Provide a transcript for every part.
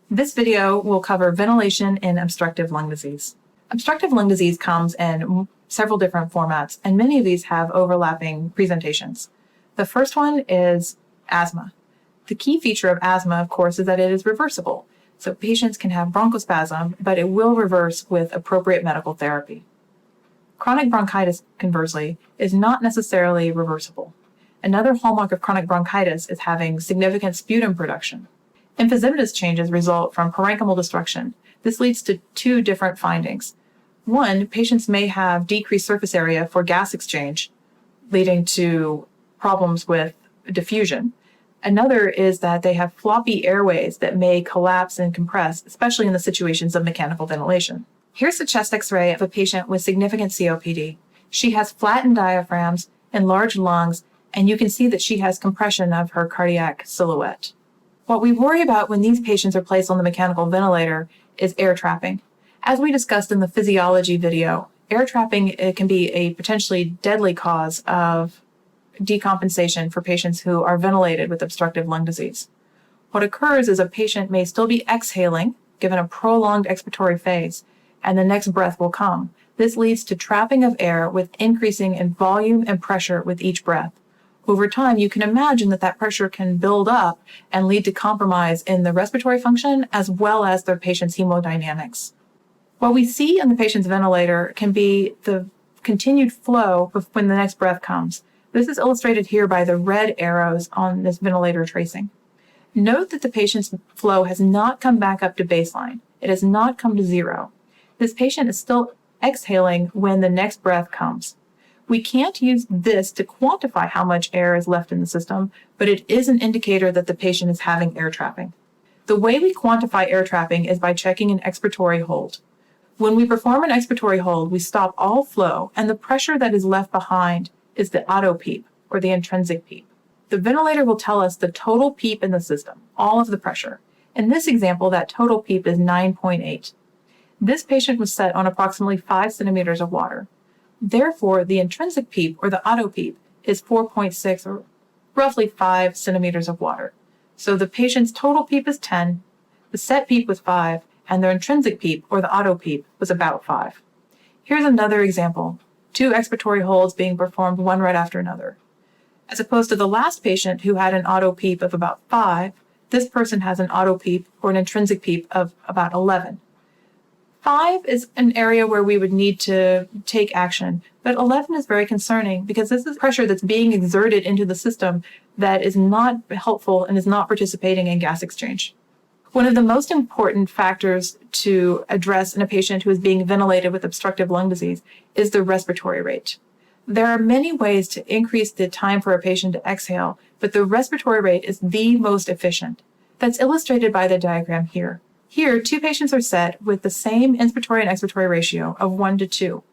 This video will cover ventilation in obstructive lung disease. Obstructive lung disease comes in several different formats, and many of these have overlapping presentations. The first one is asthma. The key feature of asthma, of course, is that it is reversible. So patients can have bronchospasm, but it will reverse with appropriate medical therapy. Chronic bronchitis, conversely, is not necessarily reversible. Another hallmark of chronic bronchitis is having significant sputum production. Emphysematous changes result from parenchymal destruction. This leads to two different findings. One, patients may have decreased surface area for gas exchange, leading to problems with diffusion. Another is that they have floppy airways that may collapse and compress, especially in the situations of mechanical ventilation. Here's a chest X-ray of a patient with significant COPD. She has flattened diaphragms, enlarged lungs, and you can see that she has compression of her cardiac silhouette. What we worry about when these patients are placed on the mechanical ventilator is air trapping. As we discussed in the physiology video, air trapping can be a potentially deadly cause of decompensation for patients who are ventilated with obstructive lung disease. What occurs is a patient may still be exhaling, given a prolonged expiratory phase, and the next breath will come. This leads to trapping of air with increasing in volume and pressure with each breath. Over time, you can imagine that pressure can build up and lead to compromise in the respiratory function as well as their patient's hemodynamics. What we see in the patient's ventilator can be the continued flow when the next breath comes. This is illustrated here by the red arrows on this ventilator tracing. Note that the patient's flow has not come back up to baseline. It has not come to zero. This patient is still exhaling when the next breath comes. We can't use this to quantify how much air is left in the system, but it is an indicator that the patient is having air trapping. The way we quantify air trapping is by checking an expiratory hold. When we perform an expiratory hold, we stop all flow, and the pressure that is left behind is the auto PEEP, or the intrinsic PEEP. The ventilator will tell us the total PEEP in the system, all of the pressure. In this example, that total PEEP is 9.8. This patient was set on approximately 5 centimeters of water. Therefore, the intrinsic PEEP, or the auto PEEP, is 4.6, or roughly 5 centimeters of water. So the patient's total PEEP is 10, the set PEEP was 5, and their intrinsic PEEP, or the auto PEEP, was about 5. Here's another example, 2 expiratory holds being performed one right after another. As opposed to the last patient who had an auto PEEP of about 5, this person has an auto PEEP, or an intrinsic PEEP, of about 11. 5 is an area where we would need to take action, but 11 is very concerning because this is pressure that's being exerted into the system that is not helpful and is not participating in gas exchange. One of the most important factors to address in a patient who is being ventilated with obstructive lung disease is the respiratory rate. There are many ways to increase the time for a patient to exhale, but the respiratory rate is the most efficient. That's illustrated by the diagram here. Here, 2 patients are set with the same inspiratory and expiratory ratio of 1 to 2.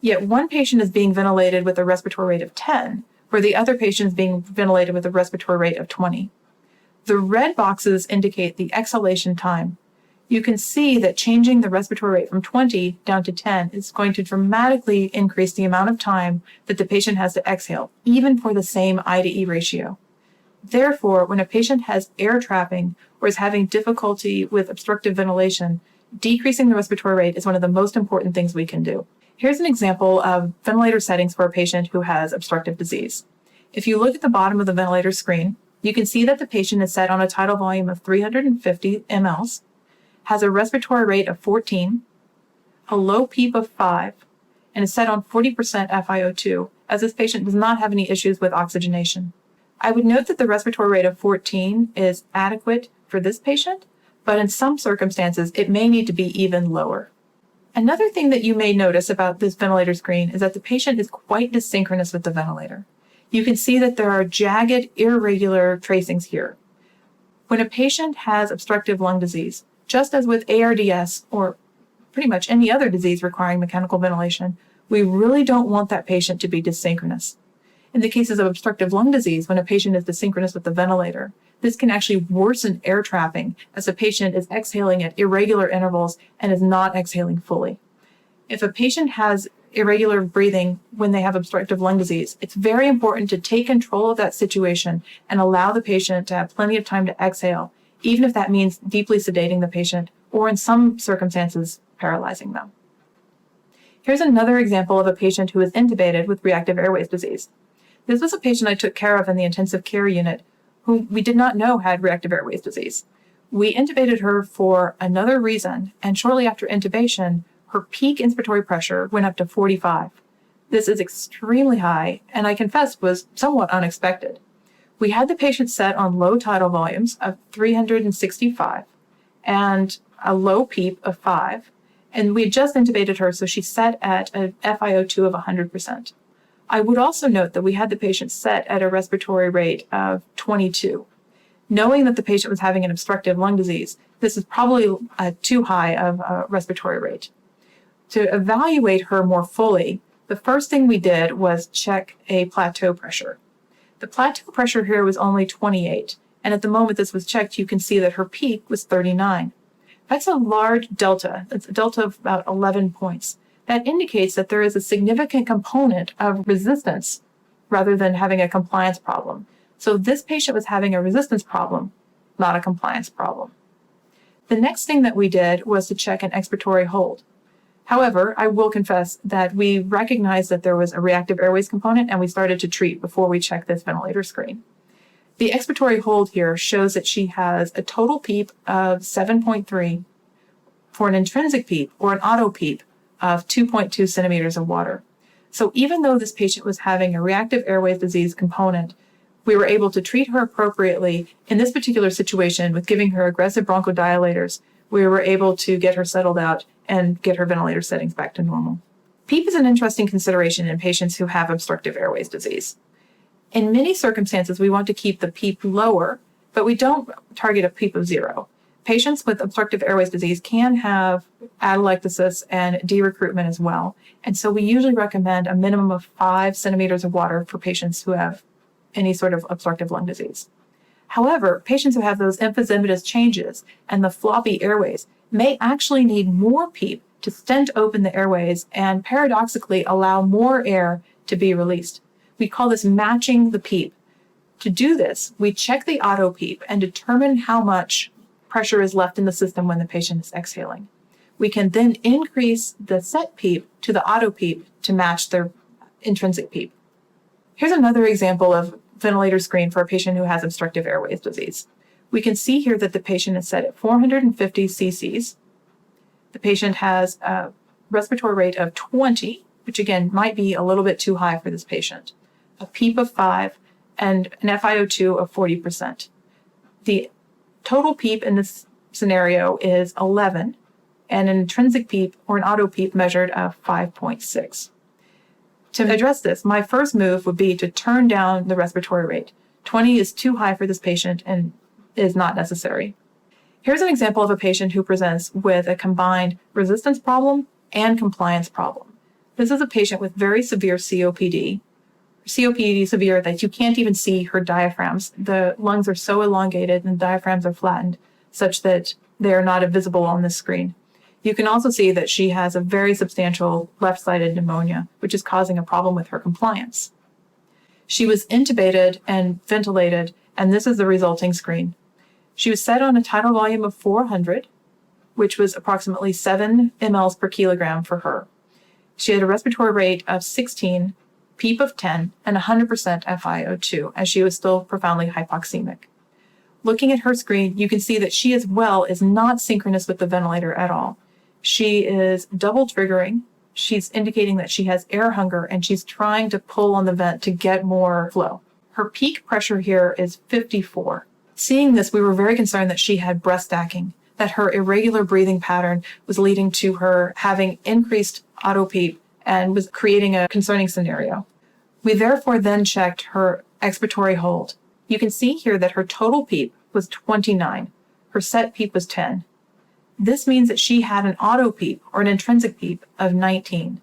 Yet one patient is being ventilated with a respiratory rate of 10, where the other patient is being ventilated with a respiratory rate of 20. The red boxes indicate the exhalation time. You can see that changing the respiratory rate from 20 down to 10 is going to dramatically increase the amount of time that the patient has to exhale, even for the same I to E ratio. Therefore, when a patient has air trapping or is having difficulty with obstructive ventilation, decreasing the respiratory rate is one of the most important things we can do. Here's an example of ventilator settings for a patient who has obstructive disease. If you look at the bottom of the ventilator screen, you can see that the patient is set on a tidal volume of 350 mLs, has a respiratory rate of 14, a low PEEP of 5, and is set on 40% FiO2, as this patient does not have any issues with oxygenation. I would note that the respiratory rate of 14 is adequate for this patient, but in some circumstances, it may need to be even lower. Another thing that you may notice about this ventilator screen is that the patient is quite dysynchronous with the ventilator. You can see that there are jagged, irregular tracings here. When a patient has obstructive lung disease, just as with ARDS or pretty much any other disease requiring mechanical ventilation, we really don't want that patient to be dysynchronous. In the cases of obstructive lung disease, when a patient is dysynchronous with the ventilator, this can actually worsen air trapping as the patient is exhaling at irregular intervals and is not exhaling fully. If a patient has irregular breathing when they have obstructive lung disease, it's very important to take control of that situation and allow the patient to have plenty of time to exhale even if that means deeply sedating the patient or in some circumstances, paralyzing them. Here's another example of a patient who was intubated with reactive airways disease. This was a patient I took care of in the intensive care unit whom we did not know had reactive airways disease. We intubated her for another reason, and shortly after intubation, her peak inspiratory pressure went up to 45. This is extremely high, and I confess was somewhat unexpected. We had the patient set on low tidal volumes of 365 and a low PEEP of 5, and we had just intubated her, so she set at a FiO2 of 100%. I would also note that we had the patient set at a respiratory rate of 22. Knowing that the patient was having an obstructive lung disease, this is probably too high of a respiratory rate. To evaluate her more fully, the first thing we did was check a plateau pressure. The plateau pressure here was only 28, and at the moment this was checked, you can see that her peak was 39. That's a large delta. That's a delta of about 11 points. That indicates that there is a significant component of resistance rather than having a compliance problem. So this patient was having a resistance problem, not a compliance problem. The next thing that we did was to check an expiratory hold. However, I will confess that we recognized that there was a reactive airways component and we started to treat before we checked this ventilator screen. The expiratory hold here shows that she has a total PEEP of 7.3 for an intrinsic PEEP or an auto PEEP of 2.2 centimeters of water. So even though this patient was having a reactive airways disease component, we were able to treat her appropriately in this particular situation with giving her aggressive bronchodilators. We were able to get her settled out and get her ventilator settings back to normal. PEEP is an interesting consideration in patients who have obstructive airways disease. In many circumstances, we want to keep the PEEP lower, but we don't target a PEEP of 0. Patients with obstructive airways disease can have atelectasis and derecruitment as well. And so we usually recommend a minimum of 5 centimeters of water for patients who have any sort of obstructive lung disease. However, patients who have those emphysematous changes and the floppy airways may actually need more PEEP to stent open the airways and paradoxically allow more air to be released. We call this matching the PEEP. To do this, we check the auto PEEP and determine how much pressure is left in the system when the patient is exhaling. We can then increase the set PEEP to the auto PEEP to match their intrinsic PEEP. Here's another example of ventilator screen for a patient who has obstructive airways disease. We can see here that the patient is set at 450 cc's. The patient has a respiratory rate of 20, which again might be a little bit too high for this patient, a PEEP of 5, and an FiO2 of 40%. The total PEEP in this scenario is 11, and an intrinsic PEEP or an auto PEEP measured of 5.6. To address this, my first move would be to turn down the respiratory rate. 20 is too high for this patient and is not necessary. Here's an example of a patient who presents with a combined resistance problem and compliance problem. This is a patient with very severe COPD. COPD severe that you can't even see her diaphragms. The lungs are so elongated and the diaphragms are flattened such that they are not visible on this screen. You can also see that she has a very substantial left-sided pneumonia, which is causing a problem with her compliance. She was intubated and ventilated, and this is the resulting screen. She was set on a tidal volume of 400, which was approximately 7 mLs per kilogram for her. She had a respiratory rate of 16, PEEP of 10, and 100% FiO2, as she was still profoundly hypoxemic. Looking at her screen, you can see that she as well is not synchronous with the ventilator at all. She is double triggering. She's indicating that she has air hunger and she's trying to pull on the vent to get more flow. Her peak pressure here is 54. Seeing this, we were very concerned that she had breath stacking, that her irregular breathing pattern was leading to her having increased auto PEEP and was creating a concerning scenario. We therefore then checked her expiratory hold. You can see here that her total PEEP was 29. Her set PEEP was 10. This means that she had an auto PEEP or an intrinsic PEEP of 19.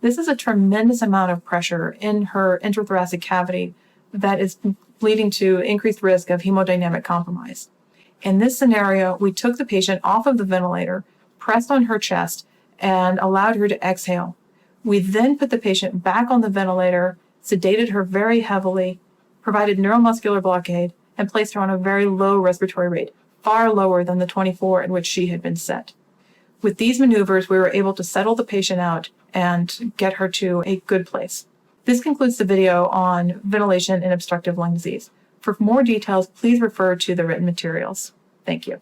This is a tremendous amount of pressure in her intrathoracic cavity that is leading to increased risk of hemodynamic compromise. In this scenario, we took the patient off of the ventilator, pressed on her chest, and allowed her to exhale. We then put the patient back on the ventilator, sedated her very heavily, provided neuromuscular blockade, and placed her on a very low respiratory rate, far lower than the 24 in which she had been set. With these maneuvers, we were able to settle the patient out and get her to a good place. This concludes the video on ventilation in obstructive lung disease. For more details, please refer to the written materials. Thank you.